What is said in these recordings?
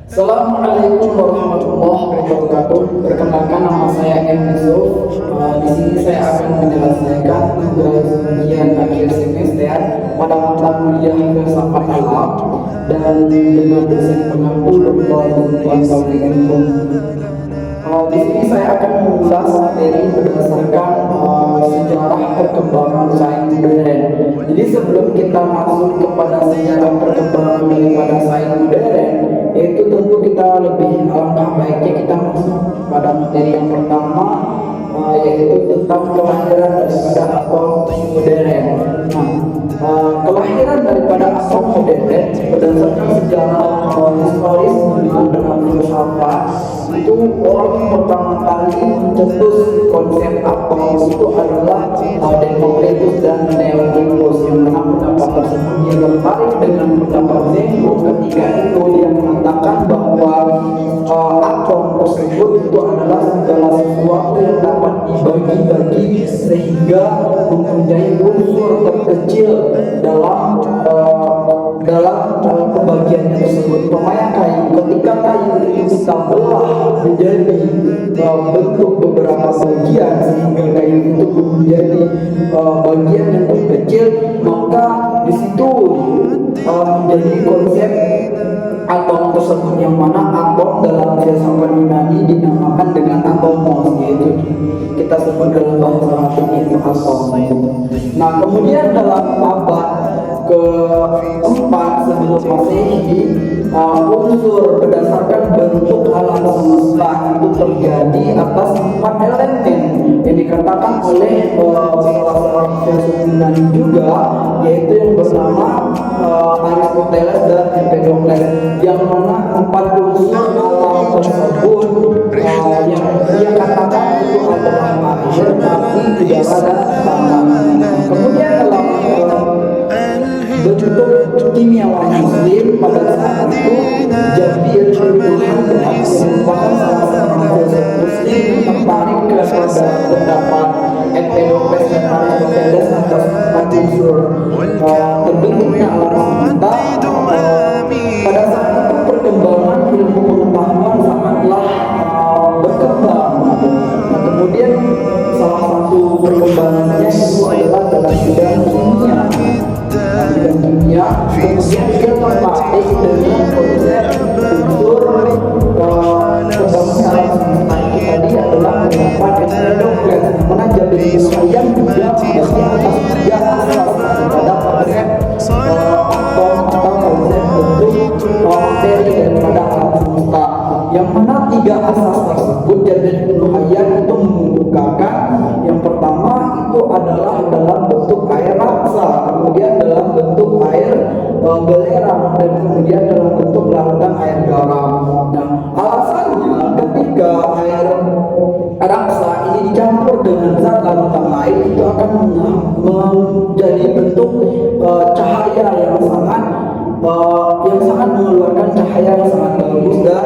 Assalamualaikum warahmatullahi wabarakatuh. Perkenalkan, nama saya M. Yusuf. Di sini saya akan menyelesaikan tugas ujian akhir semester pada mata kuliah filsafat alam dan dengan dosen pengampu Dr. Ridwan Saulihin. Di sini saya akan mengulas materi berdasarkan sejarah perkembangan sains modern. Jadi sebelum kita masuk kepada sejarah perkembangan daripada sains modern, yaitu tentu kita lebih alangkah baiknya kita masuk pada materi yang pertama, yaitu tentang kelahiran daripada atom modern. Kelahiran daripada atom modern berdasarkan sejarah historis dalam filsafat, itu orang pertama kali mencetus konsep atom itu adalah Democritus dan Theophilus, yang mana pendapat tersebut dia tertarik dengan pendapat Zeno ketika itu dia mengatakan bahwa atom tersebut itu adalah segala sesuatu yang dapat dibagi-bagi sehingga mempunyai unsur terkecil dalam pembagiannya tersebut. Umpamanya kayu, ketika kayu itu kita belah menjadi bentuk beberapa bagian sehingga kayu itu menjadi bagian yang terkecil, maka di situ menjadi konsep atom tersebut, yang mana atom dalam filsafat Yunani dinamakan dengan atomos, yaitu kita sebut dalam bahasa Latin itu atom. Nah, kemudian dalam abad keempat sebelum Masehi, unsur berdasarkan bentuk alam semesta itu terjadi atas 4 elemen yang dikatakan oleh salah seorang filsuf Yunani juga, yaitu yang bernama Aristoteles dan Empedokles, yang mana 4 unsur alam tersebut yang dia katakan itu adalah air, api, udara, dan tanah. Kemudian dalam bentuk kimiawan Muslim pada saat itu, Jabir bin Hamdan merupakan salah seorang filsuf Muslim yang tertarik kepada pendapat Empedokles dan Aristoteles atas 4 unsur terbentuknya alam semesta. Pada saat itu perkembangan ilmu pengetahuan sangatlah berkembang. Nah, kemudian salah satu perkembangannya itu adalah dalam bidang kimia. Kemudian dia tertarik dengan konsep unsur pembangunan alam semesta itu tadi adalah pendapat Empedokles, mana Jabir bin Hayyan juga menjadi atas 3 asas pada konsep atom atau konsep bentuk materi daripada alam semesta, yang mana 3 asas tersebut Jabir bin Hayyan itu mengemukakan. Yang pertama itu adalah dalam bentuk air raksa, kemudian dalam bentuk air belerang, dan kemudian dalam bentuk larutan air garam. Nah, alasannya ketika air raksa ini dicampur dengan zat larutan lain, itu akan menjadi bentuk cahaya yang sangat mengeluarkan cahaya yang sangat bagus, dan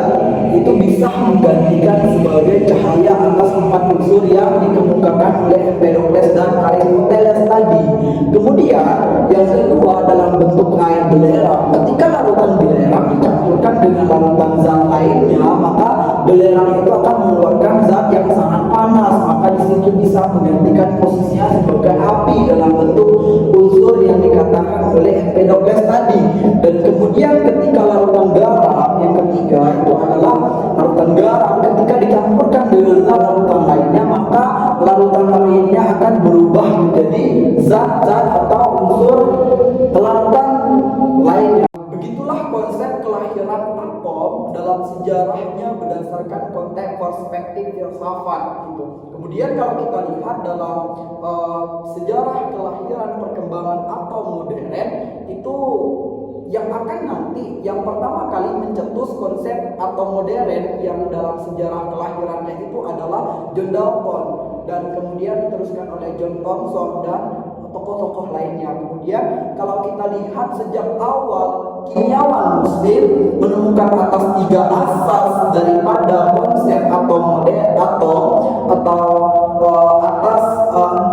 itu bisa menggantikan sebagai cahaya atas 4 unsur yang dikemukakan oleh Empedokles dan Aristoteles tadi. Kemudian yang kedua dalam bentuk air belerang, ketika larutan belerang dicampurkan dengan larutan zat lainnya, maka belerang itu akan mengeluarkan zat yang sangat panas, maka di situ bisa menggantikan posisinya sebagai api dalam bentuk unsur yang dikatakan oleh Empedokles tadi. Dan kemudian ketika larutan garam, yang ketiga itu adalah larutan garam ketika dicampurkan dengan zat larutan lainnya, maka larutan lainnya akan berubah menjadi zat-zat atau unsur larutan lainnya. Begitulah konsep kelahiran atom dalam sejarahnya berdasarkan konteks perspektif filsafat gitu. Kemudian kalau kita lihat dalam sejarah kelahiran perkembangan atom modern, itu yang akan nanti yang pertama kali mencetus konsep atom modern yang dalam sejarah kelahirannya itu adalah John Dalton, dan kemudian diteruskan oleh John Thomson dan tokoh-tokoh lainnya. Kemudian kalau kita lihat sejak awal kimiawan Muslim menemukan atas 3 asas daripada konsep atom modern atau atas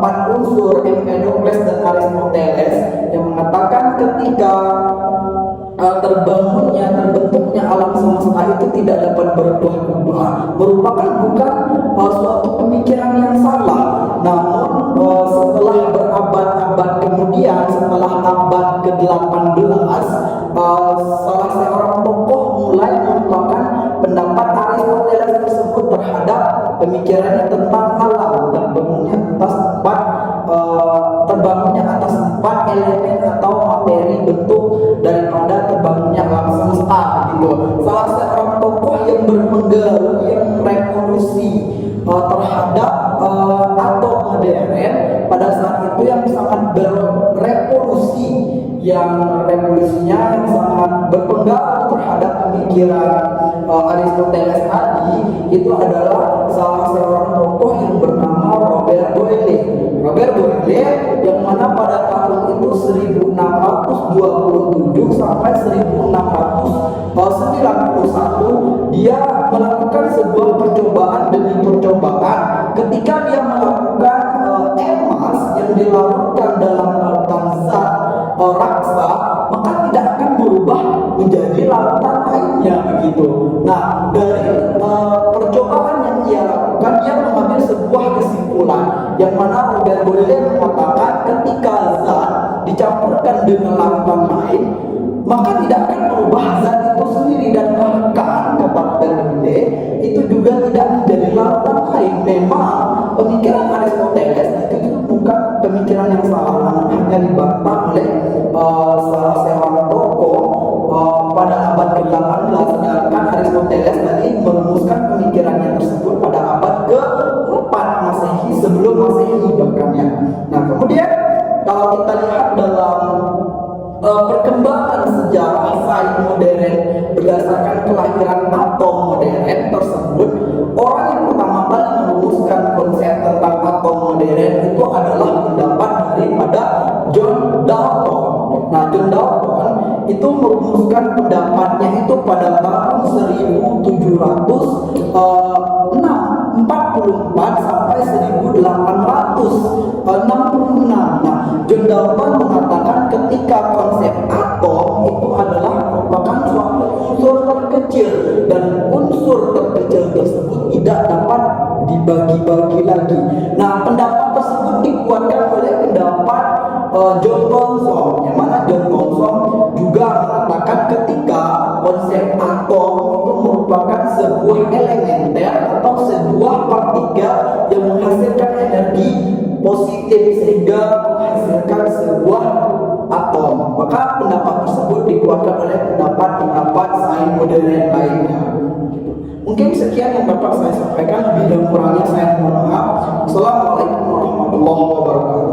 4 unsur Empedokles dan Aristoteles, yang mengatakan ketika terbentuknya alam semesta sama sekali itu tidak dapat berubah-ubah merupakan bukan suatu pemikiran yang salah. Namun setelah berabad-abad kemudian, setelah abad ke-18, salah seorang tokoh mulai merupakan pendapat Aristoteles tersebut terhadap pemikirannya tentang alam, terbangunnya atas empat elemen atau materi bentuk daripada terbangunnya alam semesta gitu. Salah seorang tokoh yang berpengaruh, yang revolusi terhadap atom modern pada saat itu, yang sangat berevolusi, yang revolusinya yang sangat berpengaruh terhadap pemikiran Aristoteles tadi, itu adalah salah seorang tokoh yang bernama Robert Boyle. Robert Boyle yang mana pada tahun itu 1627 sampai 1691 dia melakukan sebuah percobaan demi percobaan. Ketika dia melakukan emas yang dilarutkan dalam lautan zat raksa, maka tidak akan berubah menjadi lautan lainnya begitu. Nah, dari percobaan yang dia lakukan, dia mengambil sebuah kesimpulan yang mana Robert Boyle mengatakan ketika zat dicampurkan dengan lautan lain, maka tidak akan berubah zat itu sendiri, dan bahkan kata Robert Boyle itu juga tidak menjadi lautan lain. Memang pemikiran Aristoteles itu bukan pemikiran yang salah, namun hanya dibantah oleh salah seorang tokoh pada abad ke-18, sedangkan Aristoteles tadi merumuskan pemikirannya tersebut pada abad ke-4 Masehi, sebelum Masehi bahkan ya. Nah, kemudian kalau kita lihat dalam perkembangan sejarah sains modern berdasarkan kelahiran atom modern tersebut, orang yang pertama kali merumuskan konsep tentang atom modern itu adalah pendapat daripada John Dalton. Nah, John Dalton itu merumuskan pendapatnya itu pada tahun 1744 sampai 1866. Nah, John Dalton mengatakan ketika konsep atom itu adalah merupakan suatu unsur terkecil, dan unsur terkecil tersebut tidak dapat dibagi-bagi lagi. Nah, pendapat tersebut dikuatkan oleh pendapat John Thomson, yang mana John Thomson juga mengatakan ketika konsep atom itu merupakan sebuah elementer atau sebuah partikel yang menghasilkan energi positif sehingga menghasilkan sebuah atom. Maka pendapat tersebut dikuatkan oleh pendapat sains modern lainnya. Mungkin sekian yang dapat saya sampaikan, lebih dan kurangnya saya mohon maaf. Assalamualaikum warahmatullahi wabarakatuh.